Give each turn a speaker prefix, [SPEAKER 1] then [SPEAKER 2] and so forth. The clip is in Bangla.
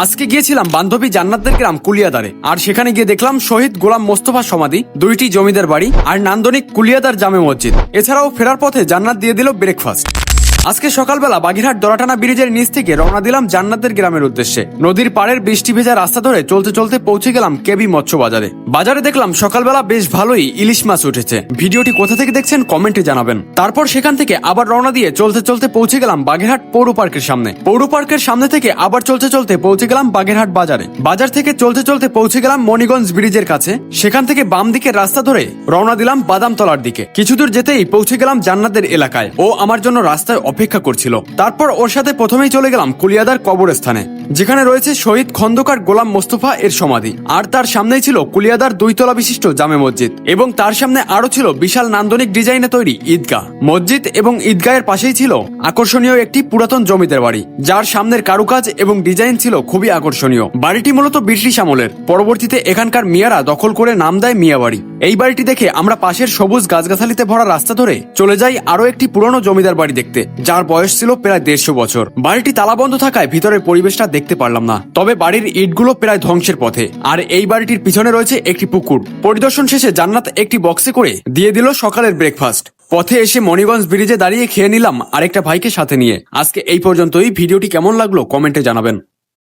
[SPEAKER 1] আজকে গিয়েছিলাম বান্ধবী জান্নাতদের গ্রাম কুলিয়াদারে, আর সেখানে গিয়ে দেখলাম শহীদ গোলাম মোস্তফা সমাধি, দুইটি জমিদার বাড়ি আর নান্দনিক কুলিয়াদার জামে মসজিদ। এছাড়াও ফেরার পথে জান্নাত দিয়ে দিল ব্রেকফাস্ট। আজকে সকালবেলা বাগেরহাট দরাটানা ব্রিজের নিচ থেকে রওনা দিলাম জান্নাতদের গ্রামের উদ্দেশ্যে। নদীর পাড়ের বৃষ্টি ভেজা রাস্তা ধরে চলতে চলতে পৌঁছে গেলাম কেবি মৎস্য বাজারে। বাজারে দেখলাম সকালবেলা বেশ ভালোই ইলিশ মাছ উঠেছে। ভিডিওটি কোথা থেকে দেখছেন কমেন্টে জানাবেন। তারপর সেখান থেকে আবার রওনা দিয়ে চলতে চলতে পৌঁছে গেলাম বাগেরহাট পৌর পার্কের সামনে। পৌর পার্কের সামনে থেকে আবার চলতে চলতে পৌঁছে গেলাম বাগেরহাট বাজারে। বাজার থেকে চলতে চলতে পৌঁছে গেলাম মণিগঞ্জ ব্রিজের কাছে। সেখান থেকে বাম দিকের রাস্তা ধরে রওনা দিলাম বাদামতলার দিকে। কিছু দূর যেতেই পৌঁছে গেলাম জান্নাতদের এলাকায়। ও আমার জন্য রাস্তায় অপেক্ষা করছিল। তারপর ওর সাথে প্রথমেই চলে গেলাম কুলিয়াদার কবরস্থানে, যেখানে রয়েছে শহীদ খন্দকার গোলাম মোস্তফা এর সমাধি। আর তার সামনেই ছিল কুলিয়াদার 2 তলা বিশিষ্ট জামে মসজিদ, এবং তার সামনে আরো ছিল বিশাল নান্দনিক ডিজাইনে তৈরি ঈদগাহ। মসজিদ এবং ঈদগাহের পাশেই ছিল আকর্ষণীয় একটি পুরাতন জমিদার বাড়ি, যার সামনের কারুকাজ এবং ডিজাইন ছিল খুবই আকর্ষণীয়। বাড়িটি মূলত ব্রিটিশ আমলের। পরবর্তীতে এখানকার মিয়ারা দখল করে নাম দেয় মিয়া বাড়ি। এই বাড়িটি দেখে আমরা পাশের সবুজ গাছগাছালিতে ভরা রাস্তা ধরে চলে যাই আরো একটি পুরনো জমিদার বাড়ি দেখতে, যার বয়স ছিল প্রায় 150 বছর। বাড়িটি তালাবন্ধ থাকায় ভিতরের পরিবেশটা দেখতে পারলাম না, তবে বাড়ির ইটগুলো প্রায় ধ্বংসের পথে। আর এই বাড়িটির পিছনে রয়েছে একটি পুকুর। পরিদর্শন শেষে জান্নাত একটি বক্সে করে দিয়ে দিল সকালের ব্রেকফাস্ট। পথে এসে মণিগঞ্জ ব্রিজে দাঁড়িয়ে খেয়ে নিলাম আরেকটা ভাইকে সাথে নিয়ে। আজকে এই পর্যন্তই। ভিডিওটি কেমন লাগলো কমেন্টে জানাবেন।